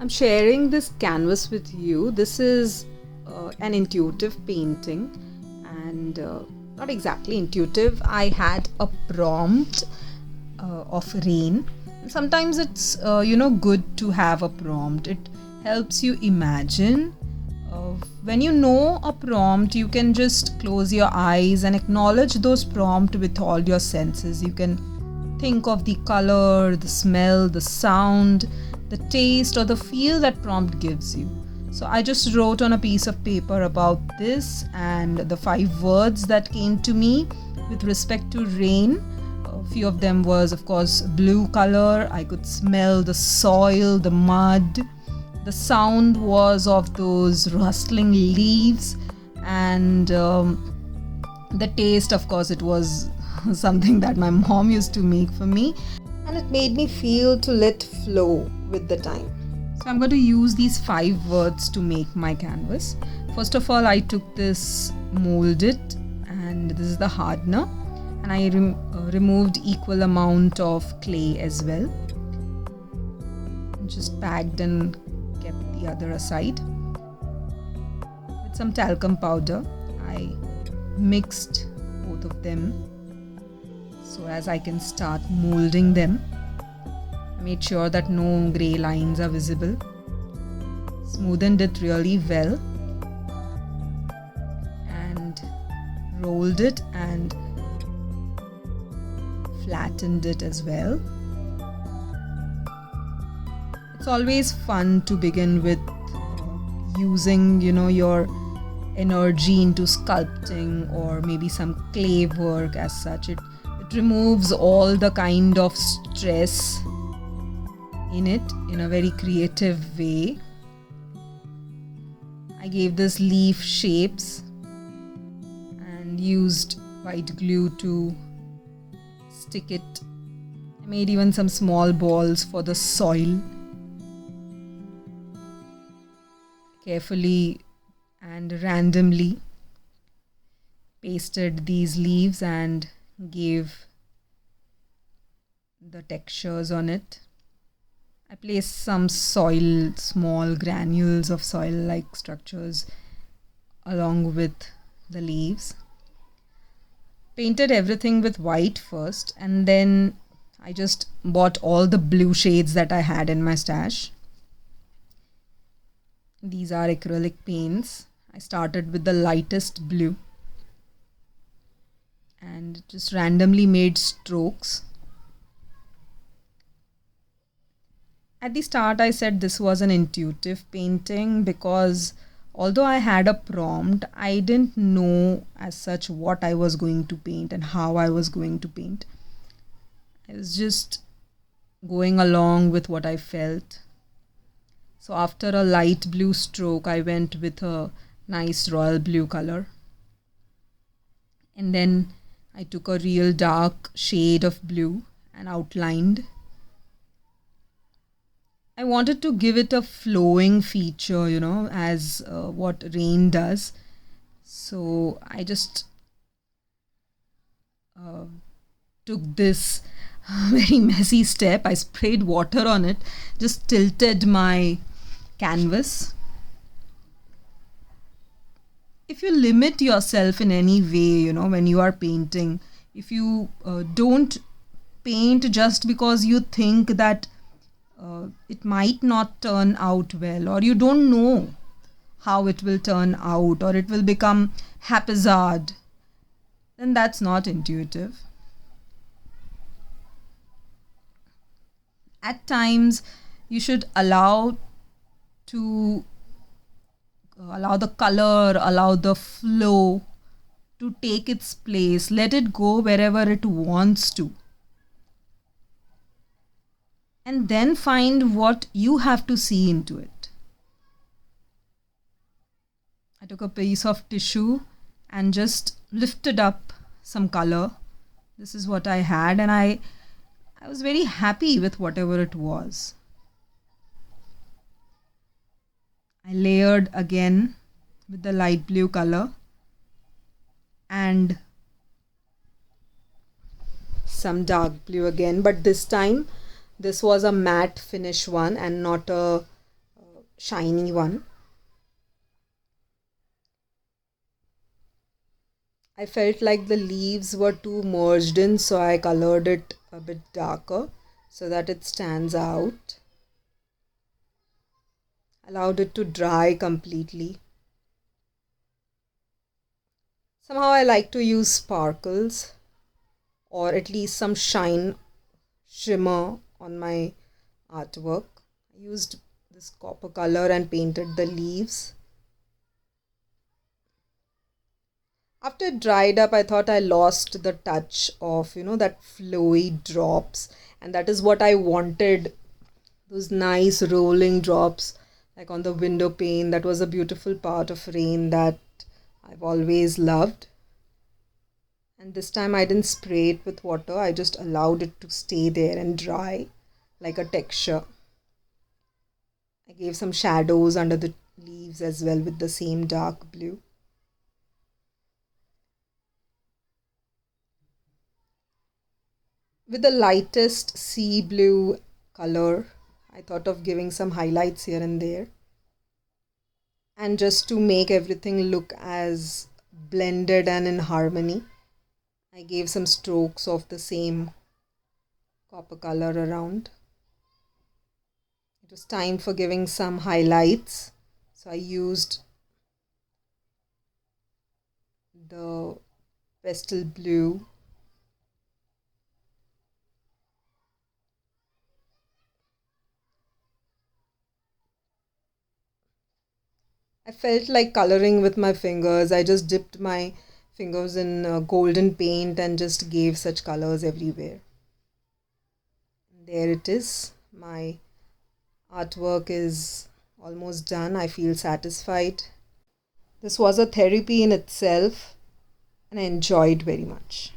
I'm sharing this canvas with you. This is an intuitive painting, and not exactly intuitive. I had a prompt of rain. Sometimes it's good to have a prompt. It helps you imagine. When you know a prompt, you can just close your eyes and acknowledge those prompts with all your senses. You can think of the color, the smell, the sound, the taste, or the feel that prompt gives you. So I just wrote on a piece of paper about this and the 5 words that came to me with respect to rain. A few of them was, of course, blue color. I could smell the soil, the mud. The sound was of those rustling leaves, and the taste, of course, it was something that my mom used to make for me, and it made me feel to let flow with the time. So I'm going to use these 5 words to make my canvas. First of all, I took this molded, and this is the hardener, and I removed equal amount of clay as well. Just packed and kept the other aside. With some talcum powder, I mixed both of them so as I can start molding them. I made sure that no grey lines are visible. Smoothened it really well and rolled it and flattened it as well. It's always fun to begin with using, your energy into sculpting or maybe some clay work as such. It removes all the kind of stress in it in a very creative way. I gave this leaf shapes and used white glue to stick it. I made even some small balls for the soil. Carefully and randomly pasted these leaves and gave the textures on it. I placed some soil, small granules of soil-like structures along with the leaves. Painted everything with white first, and then I just bought all the blue shades that I had in my stash. These are acrylic paints. I started with the lightest blue and just randomly made strokes. At the start, I said this was an intuitive painting because although I had a prompt, I didn't know as such what I was going to paint and how I was going to paint. I was just going along with what I felt. So after a light blue stroke, I went with a nice royal blue color. And then I took a real dark shade of blue and outlined. I wanted to give it a flowing feature, as what rain does. So I just took this very messy step. I sprayed water on it, just tilted my canvas. If you limit yourself in any way, when you are painting, if you don't paint just because you think that it might not turn out well, or you don't know how it will turn out, or it will become haphazard, then that's not intuitive. At times, you should allow the color, allow the flow to take its place. Let it go wherever it wants to. And then find what you have to see into it. I took a piece of tissue and just lifted up some color. This is what I had, and I was very happy with whatever it was. I layered again with the light blue color and some dark blue again, but this time this was a matte finish one and not a shiny one. I felt like the leaves were too merged in, so I colored it a bit darker so that it stands out. Allowed it to dry completely. Somehow I like to use sparkles or at least some shimmer on my artwork. I used this copper color and painted the leaves. After it dried up, I thought I lost the touch of, that flowy drops. And that is what I wanted. Those nice rolling drops, like on the window pane. That was a beautiful part of rain that I've always loved. And this time I didn't spray it with water. I just allowed it to stay there and dry like a texture. I gave some shadows under the leaves as well with the same dark blue. With the lightest sea blue color, I thought of giving some highlights here and there. And just to make everything look as blended and in harmony, I gave some strokes of the same copper color around. It was time for giving some highlights. So I used the pastel blue. I felt like coloring with my fingers. I just dipped my fingers in golden paint and just gave such colors everywhere. There it is. My artwork is almost done. I feel satisfied. This was a therapy in itself and I enjoyed very much.